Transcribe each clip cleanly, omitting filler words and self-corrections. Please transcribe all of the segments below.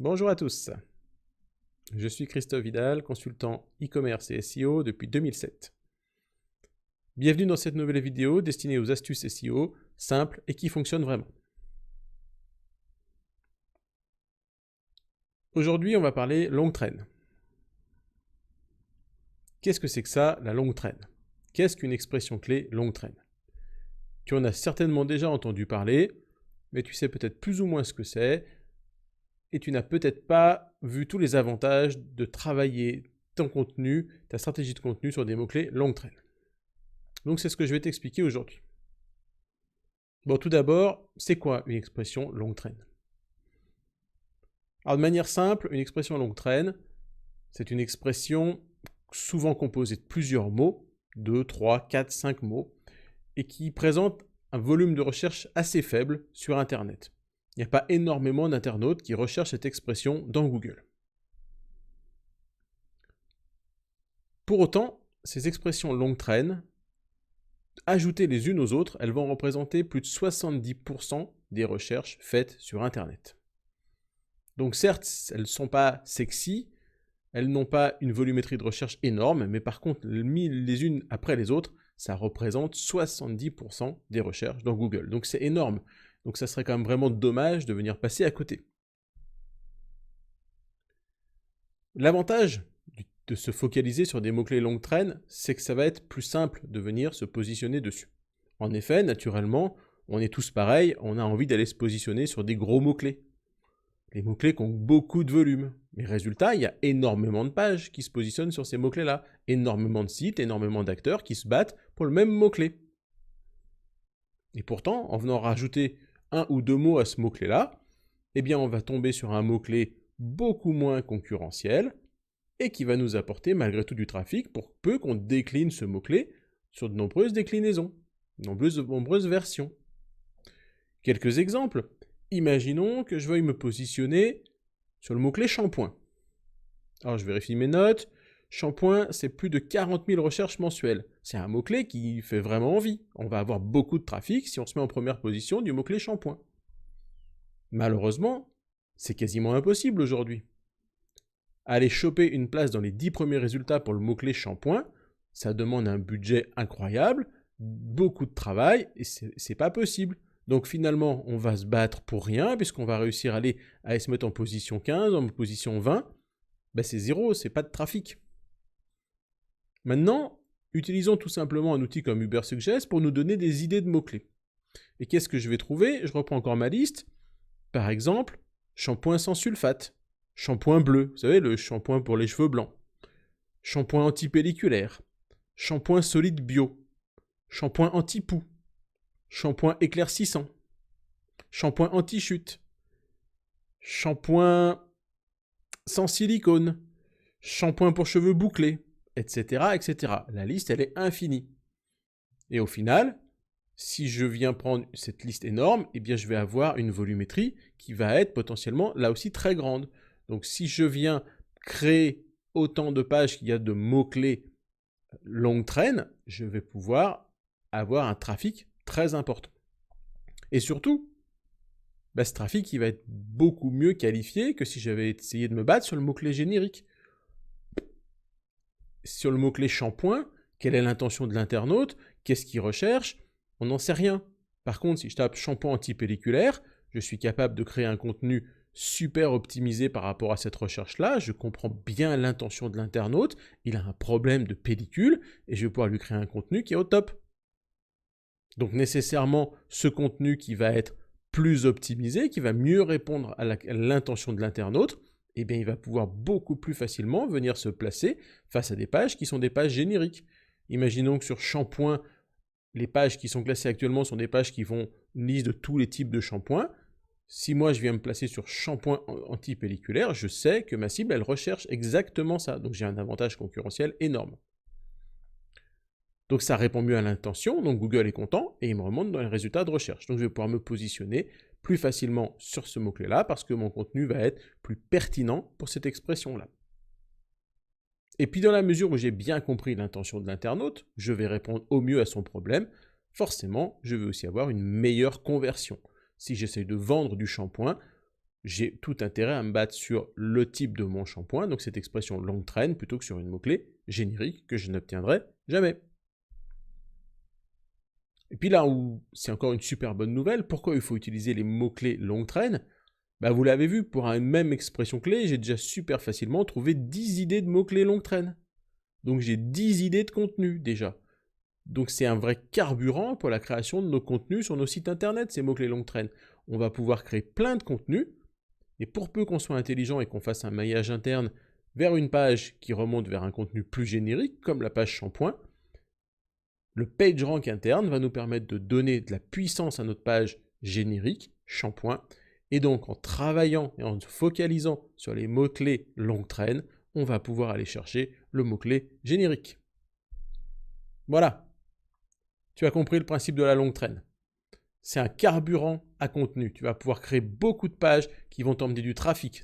Bonjour à tous, je suis Christophe Vidal, consultant e-commerce et SEO depuis 2007. Bienvenue dans cette nouvelle vidéo destinée aux astuces SEO simples et qui fonctionnent vraiment. Aujourd'hui, on va parler longue traîne. Qu'est-ce que c'est que ça, la longue traîne? Qu'est-ce qu'une expression clé longue traîne? Tu en as certainement déjà entendu parler, mais tu sais peut-être plus ou moins ce que c'est, et tu n'as peut-être pas vu tous les avantages de travailler ton contenu, ta stratégie de contenu sur des mots-clés longue traîne. Donc c'est ce que je vais t'expliquer aujourd'hui. Bon, tout d'abord, c'est quoi une expression longue traîne? Alors de manière simple, une expression longue traîne, c'est une expression souvent composée de plusieurs mots, 2, 3, 4, 5 mots, et qui présente un volume de recherche assez faible sur Internet. Il n'y a pas énormément d'internautes qui recherchent cette expression dans Google. Pour autant, ces expressions longue traîne, ajoutées les unes aux autres, elles vont représenter plus de 70% des recherches faites sur Internet. Donc certes, elles ne sont pas sexy, elles n'ont pas une volumétrie de recherche énorme, mais par contre, mises les unes après les autres, ça représente 70% des recherches dans Google. Donc c'est énorme. Donc ça serait quand même vraiment dommage de venir passer à côté. L'avantage de se focaliser sur des mots-clés longue traîne, c'est que ça va être plus simple de venir se positionner dessus. En effet, naturellement, on est tous pareils, on a envie d'aller se positionner sur des gros mots-clés. Les mots-clés qui ont beaucoup de volume. Mais résultat, il y a énormément de pages qui se positionnent sur ces mots-clés-là. Énormément de sites, énormément d'acteurs qui se battent pour le même mot-clé. Et pourtant, en venant rajouter un ou deux mots à ce mot-clé-là, eh bien on va tomber sur un mot-clé beaucoup moins concurrentiel et qui va nous apporter malgré tout du trafic pour peu qu'on décline ce mot-clé sur de nombreuses déclinaisons, de nombreuses versions. Quelques exemples. Imaginons que je veuille me positionner sur le mot-clé shampoing. Alors je vérifie mes notes. Shampoing, c'est plus de 40 000 recherches mensuelles. C'est un mot-clé qui fait vraiment envie. On va avoir beaucoup de trafic si on se met en première position du mot-clé shampoing. Malheureusement, c'est quasiment impossible aujourd'hui. Aller choper une place dans les 10 premiers résultats pour le mot-clé shampoing, ça demande un budget incroyable, beaucoup de travail, et c'est pas possible. Donc finalement, on va se battre pour rien, puisqu'on va réussir à aller se mettre en position 15, en position 20. Ben c'est zéro, c'est pas de trafic. Maintenant, utilisons tout simplement un outil comme Ubersuggest pour nous donner des idées de mots-clés. Et qu'est-ce que je vais trouver? Je reprends encore ma liste. Par exemple, shampoing sans sulfate, shampoing bleu, vous savez, le shampoing pour les cheveux blancs, shampoing antipelliculaire, shampoing solide bio, shampoing anti-poux, shampoing éclaircissant, shampoing anti-chute, shampoing sans silicone, shampoing pour cheveux bouclés, etc., etc. La liste, elle est infinie. Et au final, si je viens prendre cette liste énorme, eh bien je vais avoir une volumétrie qui va être potentiellement là aussi très grande. Donc si je viens créer autant de pages qu'il y a de mots-clés longue traîne, je vais pouvoir avoir un trafic très important. Et surtout, ce trafic il va être beaucoup mieux qualifié que si j'avais essayé de me battre sur le mot-clé générique. Sur le mot-clé shampoing, quelle est l'intention de l'internaute? Qu'est-ce qu'il recherche? On n'en sait rien. Par contre, si je tape shampoing antipelliculaire, je suis capable de créer un contenu super optimisé par rapport à cette recherche-là. Je comprends bien l'intention de l'internaute. Il a un problème de pellicule et je vais pouvoir lui créer un contenu qui est au top. Donc nécessairement, ce contenu qui va être plus optimisé, qui va mieux répondre à l'intention de l'internaute, eh bien, il va pouvoir beaucoup plus facilement venir se placer face à des pages qui sont des pages génériques. Imaginons que sur shampoing, les pages qui sont classées actuellement sont des pages qui font une liste de tous les types de shampoings. Si moi je viens me placer sur shampoing antipelliculaire, je sais que ma cible, elle recherche exactement ça. Donc j'ai un avantage concurrentiel énorme. Donc ça répond mieux à l'intention, donc Google est content et il me remonte dans les résultats de recherche. Donc je vais pouvoir me positionner plus facilement sur ce mot-clé-là parce que mon contenu va être plus pertinent pour cette expression-là. Et puis dans la mesure où j'ai bien compris l'intention de l'internaute, je vais répondre au mieux à son problème. Forcément, je vais aussi avoir une meilleure conversion. Si j'essaye de vendre du shampoing, j'ai tout intérêt à me battre sur le type de mon shampoing, donc cette expression longue traîne, plutôt que sur une mot-clé générique que je n'obtiendrai jamais. Et puis là où c'est encore une super bonne nouvelle, pourquoi il faut utiliser les mots-clés longue traîne? Bah vous l'avez vu, pour une même expression clé, j'ai déjà super facilement trouvé 10 idées de mots-clés longue traîne. Donc j'ai 10 idées de contenu déjà. Donc c'est un vrai carburant pour la création de nos contenus sur nos sites internet, ces mots-clés longue traîne. On va pouvoir créer plein de contenus, et pour peu qu'on soit intelligent et qu'on fasse un maillage interne vers une page qui remonte vers un contenu plus générique, comme la page shampoing, le PageRank interne va nous permettre de donner de la puissance à notre page générique, shampoing, et donc en travaillant et en se focalisant sur les mots-clés longue traîne, on va pouvoir aller chercher le mot-clé générique. Voilà, tu as compris le principe de la longue traîne. C'est un carburant à contenu. Tu vas pouvoir créer beaucoup de pages qui vont t'emmener du trafic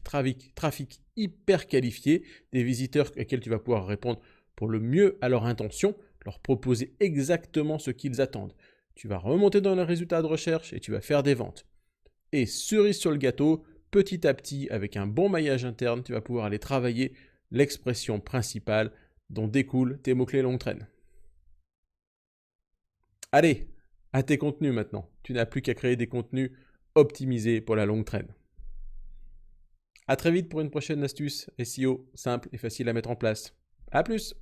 hyper qualifié, des visiteurs auxquels tu vas pouvoir répondre pour le mieux à leur intention, leur proposer exactement ce qu'ils attendent. Tu vas remonter dans les résultats de recherche et tu vas faire des ventes. Et cerise sur le gâteau, petit à petit, avec un bon maillage interne, tu vas pouvoir aller travailler l'expression principale dont découlent tes mots-clés longue traîne. Allez, à tes contenus maintenant. Tu n'as plus qu'à créer des contenus optimisés pour la longue traîne. À très vite pour une prochaine astuce SEO simple et facile à mettre en place. À plus!